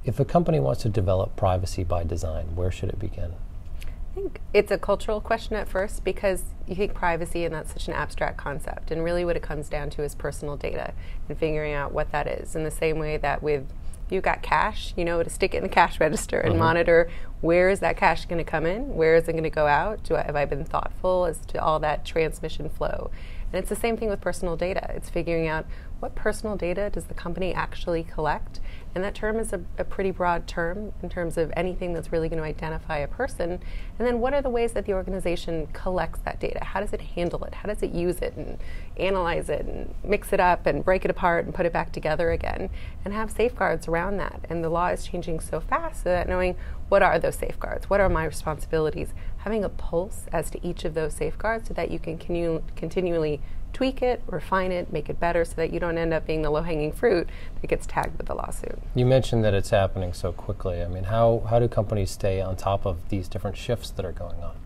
If a company wants to develop privacy by design, where should it begin? I think it's a cultural question at first, because you think privacy and that's such an abstract concept, and really what it comes down to is personal data and figuring out what that is. In the same way that with you've got cash, you know, to stick it in the cash register and monitor where is that cash going to come in, where is it going to go out, have I been thoughtful as to all that transmission flow. And it's the same thing with personal data. It's figuring out what personal data does the company actually collect. And that term is a pretty broad term in terms of anything that's really going to identify a person. And then what are the ways that the organization collects that data? How does it handle it? How does it use it and analyze it and mix it up and break it apart and put it back together again and have safeguards around that? And the law is changing so fast so that knowing what are those safeguards? What are my responsibilities? Having a pulse as to each of those safeguards so that you can continually tweak it, refine it, make it better so that you don't end up being the low-hanging fruit that gets tagged with a lawsuit. You mentioned that it's happening so quickly. I mean, how do companies stay on top of these different shifts that are going on?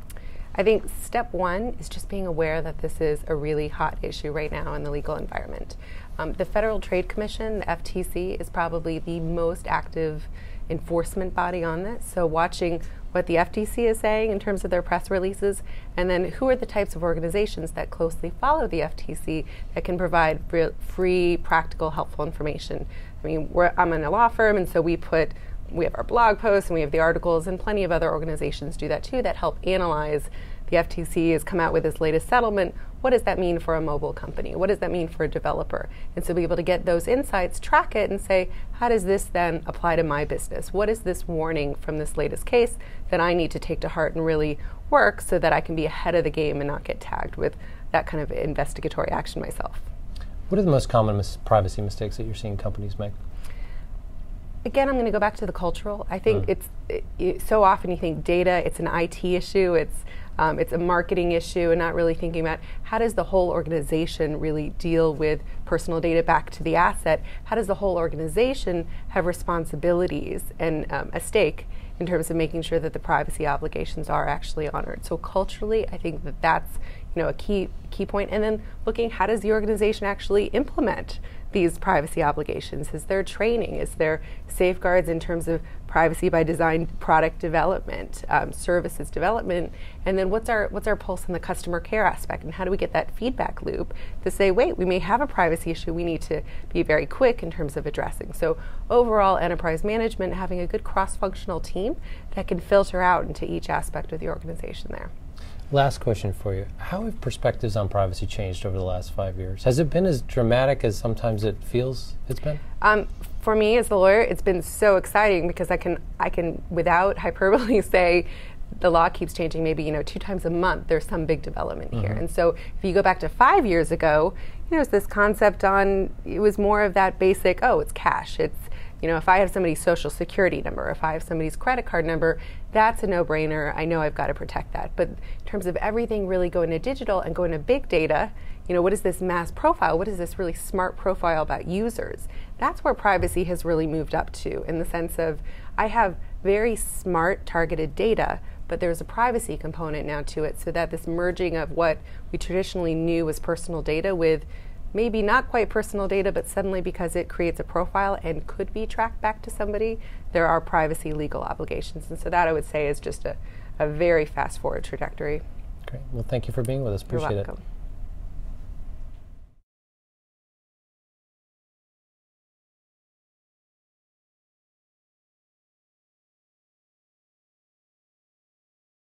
I think step one is just being aware that this is a really hot issue right now in the legal environment. The Federal Trade Commission, the FTC, is probably the most active enforcement body on this. So watching what the FTC is saying in terms of their press releases, and then who are the types of organizations that closely follow the FTC that can provide free, practical, helpful information. I mean, I'm in a law firm, and so we have our blog posts and we have the articles, and plenty of other organizations do that too, that help analyze. The FTC has come out with its latest settlement. What does that mean for a mobile company? What does that mean for a developer? And so be able to get those insights, track it, and say, how does this then apply to my business? What is this warning from this latest case that I need to take to heart and really work so that I can be ahead of the game and not get tagged with that kind of investigatory action myself? What are the most common privacy mistakes that you're seeing companies make? Again, I'm going to go back to the cultural. I think so often you think data, it's an IT issue, it's a marketing issue, and not really thinking about how does the whole organization really deal with personal data back to the asset. How does the whole organization have responsibilities and a stake in terms of making sure that the privacy obligations are actually honored. So culturally, I think that that's a key point. And then looking, how does the organization actually implement these privacy obligations? Is there training? Is there safeguards in terms of privacy by design, product development, services development? And then what's our pulse on the customer care aspect? And how do we get that feedback loop to say, wait, we may have a privacy issue, we need to be very quick in terms of addressing. So overall, enterprise management, having a good cross-functional team that can filter out into each aspect of the organization there. Last question for you. How have perspectives on privacy changed over the last 5 years? Has it been as dramatic as sometimes it feels it's been? For me as the lawyer, it's been so exciting because I can without hyperbole say the law keeps changing. Maybe 2 times a month there's some big development here. And so if you go back to 5 years ago, it's this concept it was more of that basic, it's cash. It's if I have somebody's social security number, if I have somebody's credit card number, that's a no-brainer. I know I've got to protect that. But in terms of everything really going to digital and going to big data, what is this mass profile? What is this really smart profile about users? That's where privacy has really moved up to, in the sense of I have very smart targeted data, but there's a privacy component now to it, so that this merging of what we traditionally knew was personal data with maybe not quite personal data, but suddenly because it creates a profile and could be tracked back to somebody, there are privacy legal obligations. And so that I would say is just a very fast forward trajectory. Great. Well, thank you for being with us. Appreciate it. You're welcome.